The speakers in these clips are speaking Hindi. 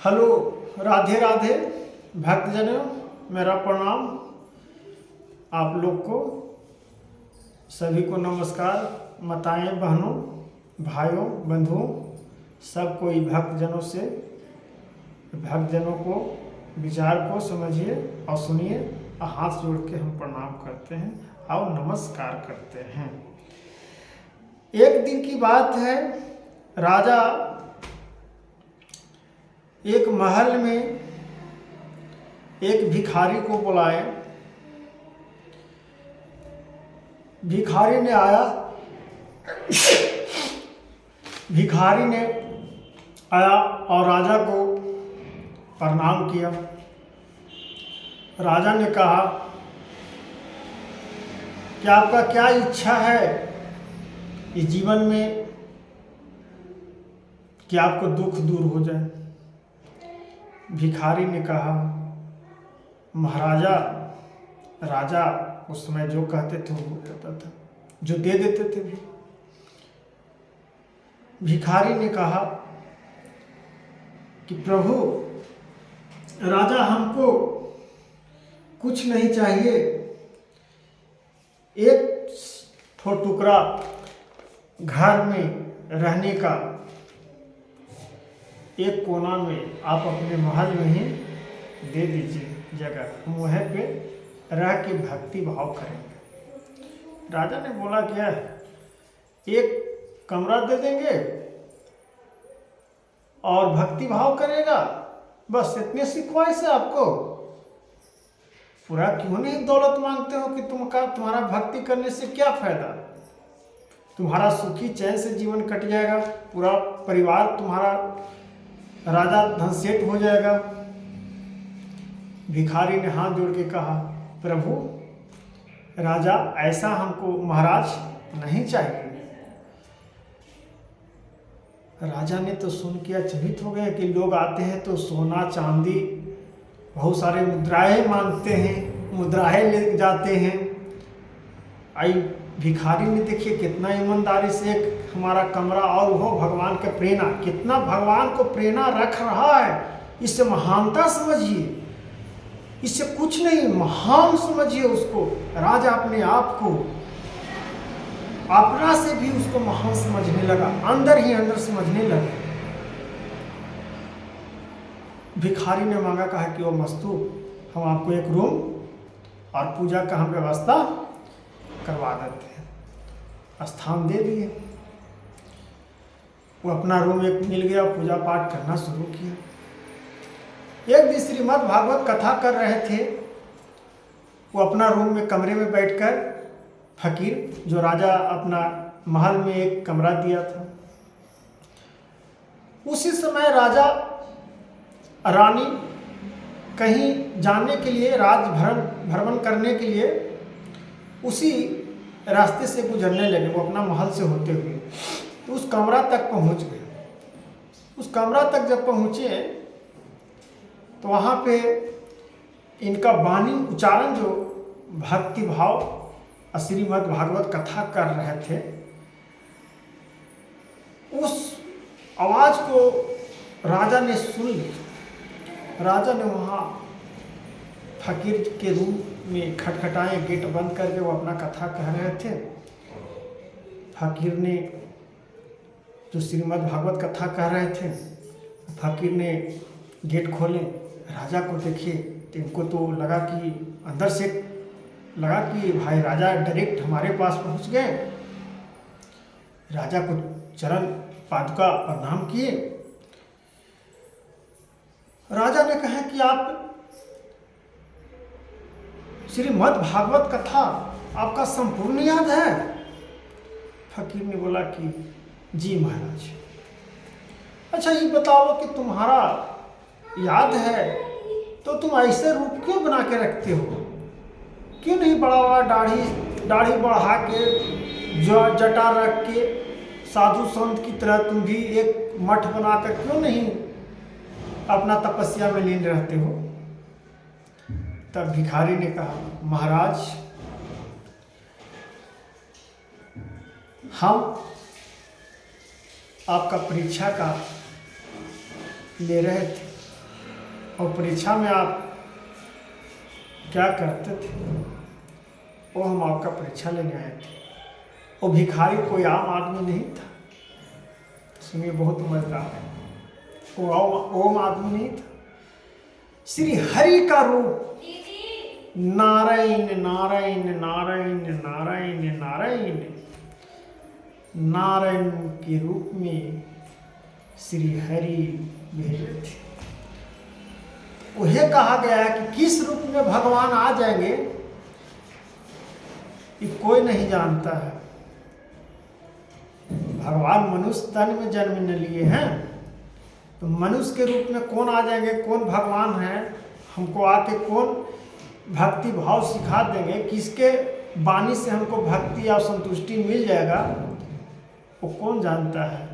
हेलो, राधे राधे भक्तजनों, मेरा प्रणाम आप लोग को, सभी को नमस्कार। माताएं, बहनों, भाइयों, बंधुओं, सब कोई भक्तजनों से भक्तजनों को विचार को समझिए और सुनिए और हाथ जोड़ के हम प्रणाम करते हैं और नमस्कार करते हैं। एक दिन की बात है, राजा एक महल में एक भिखारी को बुलाए। भिखारी ने आया और राजा को प्रणाम किया। राजा ने कहा कि आपका क्या इच्छा है इस जीवन में कि आपको दुख दूर हो जाए। भिखारी ने कहा, महाराजा, राजा उस समय जो कहते थे वो करता था, जो दे देते थे भी। भिखारी ने कहा कि प्रभु, राजा, हमको कुछ नहीं चाहिए, एक ठो टुकड़ा घर में रहने का, एक कोना में आप अपने महल में ही दे दीजिए जगह, हम वहीं पे रह के भक्ति भाव करेंगे। राजा ने बोला क्या, एक कमरा दे देंगे और भक्ति भाव करेगा, बस इतने सी ख्वाहिश है आपको? पूरा क्यों नहीं दौलत मांगते हो कि तुम्हारा भक्ति करने से क्या फायदा? तुम्हारा सुखी चैन से जीवन कट जाएगा, पूरा परिवार तुम्हारा राजा धनसेठ हो जाएगा। भिखारी ने हाथ जोड़ के कहा, प्रभु, राजा, ऐसा हमको महाराज नहीं चाहिए। राजा ने तो सुन के अचंभित हो गए कि लोग आते हैं तो सोना चांदी बहुत सारे मुद्राएं मांगते हैं, मुद्राएं ले जाते हैं। आई भिखारी ने देखिए कितना ईमानदारी से एक हमारा कमरा, और वो भगवान के प्रेरणा, कितना भगवान को प्रेरणा रख रहा है, इससे महानता समझिए, इससे कुछ नहीं, महान समझिए उसको। राजा अपने आप को अपना से भी उसको महान समझने लगा, अंदर ही अंदर समझने लगा। भिखारी ने मांगा, कहा कि वो मस्तू, हम आपको एक रूम और पूजा का हम व्यवस्था करवा देते हैं। स्थान दे दिए, वो अपना रूम एक मिल गया, पूजा पाठ करना शुरू किया। एक दिन श्रीमद् भागवत कथा कर रहे थे, वो अपना रूम में कमरे में बैठकर, फकीर जो राजा अपना महल में एक कमरा दिया था, उसी समय राजा रानी कहीं जाने के लिए, राज भ्रमण करने के लिए उसी रास्ते से गुजरने लगे, वो अपना महल से होते हुए। तो उस कमरा तक पहुंच गए। उस कमरा तक जब पहुंचे तो वहाँ पे इनका वाणी उच्चारण, जो भक्ति भाव श्रीमद् भागवत कथा कर रहे थे, उस आवाज को राजा ने सुन लिया। राजा ने वहाँ फकीर के रूम में खटखटाए, गेट बंद करके वो अपना कथा कह रहे थे। फकीर ने, जो श्रीमद् भागवत कथा कह रहे थे, फकीर ने गेट खोले, राजा को देखे तो इनको तो लगा कि, अंदर से लगा कि भाई राजा डायरेक्ट हमारे पास पहुंच गए। राजा को चरण पादुका प्रणाम किए। राजा ने कहा कि आप श्रीमद् भागवत कथा आपका संपूर्ण याद है? फकीर ने बोला कि जी महाराज। अच्छा, ये बताओ कि तुम्हारा याद है तो तुम ऐसे रूप क्यों बना के रखते हो? क्यों नहीं बड़ा बड़ा दाढ़ी बढ़ा के, जो जटा रख के साधु संत की तरह तुम भी एक मठ बनाकर क्यों नहीं अपना तपस्या में लीन रहते हो? तब भिखारी ने कहा, महाराज, हम आपका परीक्षा का ले रहे थे और परीक्षा में आप क्या करते थे, वो हम आपका परीक्षा लेने आए थे। वो भिखारी कोई आम आदमी नहीं था, सुनिए बहुत मजेदार है। वो आम आदमी नहीं था, श्री हरि का रूप नारायण नारायण नारायण नारायण नारायण नारायण के रूप में श्री हरि भेजे थे। उन्हें कहा गया है कि किस रूप में भगवान आ जाएंगे ये कोई नहीं जानता है। भगवान मनुष्य तन में जन्म न लिए हैं, तो मनुष्य के रूप में कौन आ जाएंगे, कौन भगवान है, हमको आके कौन भक्ति भाव सिखा देंगे, किसके वाणी से हमको भक्ति या संतुष्टि मिल जाएगा, वो कौन जानता है।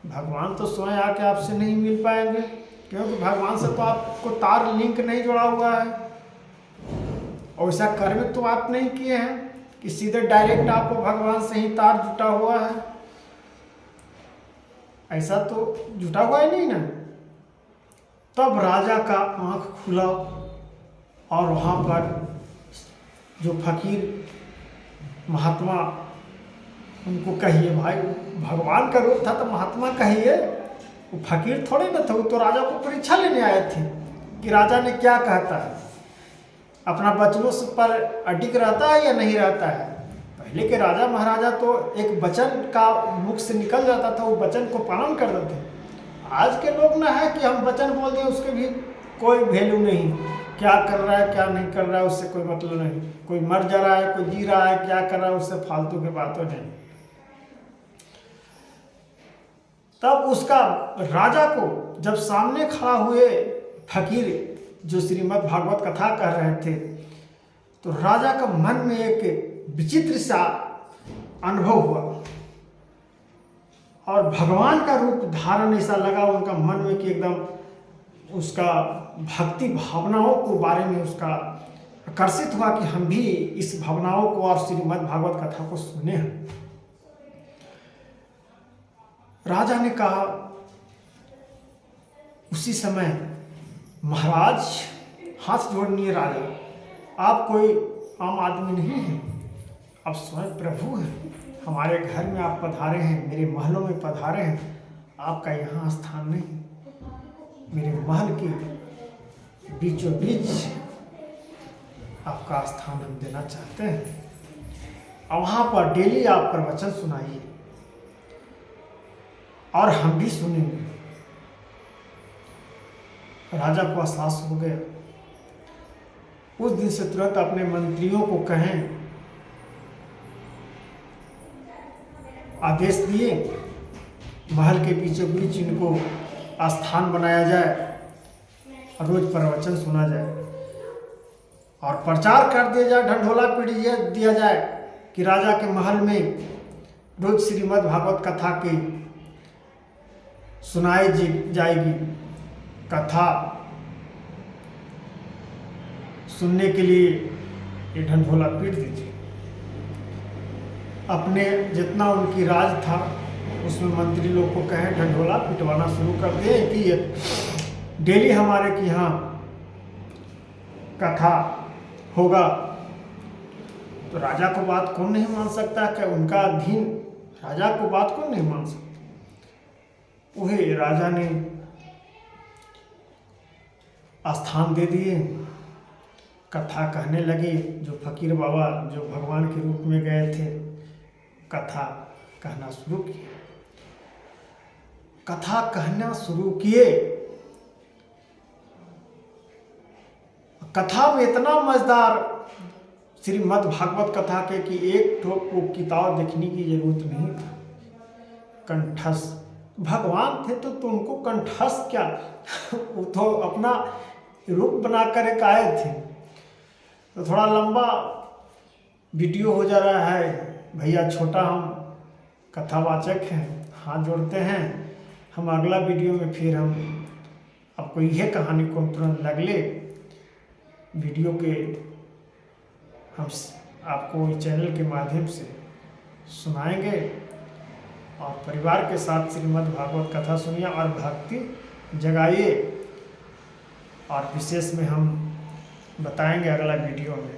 भगवान तो स्वयं आके आपसे नहीं मिल पाएंगे, क्योंकि भगवान से तो आपको तार लिंक नहीं जुड़ा हुआ है, और ऐसा कर्म तो आप नहीं किए हैं कि सीधे डायरेक्ट आपको भगवान से ही तार जुटा हुआ है। ऐसा तो जुटा हुआ ही नहीं ना। तब राजा का आंख खुला और वहाँ पर जो फकीर महात्मा, उनको कहिए भाई, भगवान का रूप था तो महात्मा कहिए, वो फकीर थोड़े ना थे, वो तो राजा को परीक्षा लेने आए थे कि राजा ने क्या कहता है, अपना वचनों पर अडिग रहता है या नहीं रहता है। पहले के राजा महाराजा तो एक वचन का मुख से निकल जाता था, वो वचन को पालन करते थे। आज के लोग ना है कि हम वचन बोल दें उसके भी कोई वैल्यू नहीं, क्या कर रहा है क्या नहीं कर रहा है उससे कोई मतलब नहीं, कोई मर जा रहा है कोई जी रहा है, क्या कर रहा है उससे फालतू की बातों नहीं। तब उसका राजा को जब सामने खड़ा हुए फकीर जो श्रीमद् भागवत कथा कह रहे थे, तो राजा का मन में एक विचित्र सा अनुभव हुआ और भगवान का रूप धारण ऐसा लगा उनका मन में कि एकदम उसका भक्ति भावनाओं को बारे में उसका आकर्षित हुआ कि हम भी इस भावनाओं को और श्रीमद् भागवत कथा को सुने हैं। राजा ने कहा, उसी समय महाराज हाथ जोड़निए राजा, आप कोई आम आदमी नहीं हैं, आप स्वयं प्रभु हैं, हमारे घर में आप पधारे हैं, मेरे महलों में पधारे हैं, आपका यहाँ स्थान नहीं, मेरे महल के बीचों बीच आपका स्थान हम देना चाहते हैं, और वहाँ पर डेली आप प्रवचन सुनाइए और हम भी सुनेंगे। राजा को एहसास हो गया। उस दिन से तुरंत अपने मंत्रियों को कहें, आदेश दिए महल के पीछे बीच इनको स्थान बनाया जाए और रोज प्रवचन सुना जाए और प्रचार कर दिया जाए, ढंढोला पीट दिया जाए कि राजा के महल में रोज श्रीमद् भागवत कथा की सुनाई जाएगी। कथा सुनने के लिए ये ढंढोला पीट दीजिए। अपने जितना उनकी राज था उसमें मंत्री लोग को कहें ढंढोला पिटवाना शुरू कर दिए कि डेली हमारे के यहाँ कथा होगा। तो राजा को बात कौन नहीं मान सकता, क्या उनका अधीन राजा को बात कौन नहीं मान सकता। वही राजा ने स्थान दे दिए, कथा कहने लगे। जो फकीर बाबा जो भगवान के रूप में गए थे, कथा कहना शुरू किए। कथा कहना शुरू किए। कथा में इतना मजेदार श्रीमद् भागवत कथा के कि एक ठोक को किताब देखने की जरूरत नहीं था। कंठस्थ भगवान थे तो तुमको कंठस्थ क्या, वो तो अपना रूप बनाकर एक आए थे। तो थोड़ा लंबा वीडियो हो जा रहा है भैया, छोटा हम कथावाचक हैं, हाथ जोड़ते हैं। हम अगला वीडियो में फिर हम आपको यह कहानी को तुरंत अगले वीडियो के हम आपको इस चैनल के माध्यम से सुनाएंगे। और परिवार के साथ श्रीमद् भागवत कथा सुनिए और भक्ति जगाइए। और विशेष में हम बताएंगे अगला वीडियो में।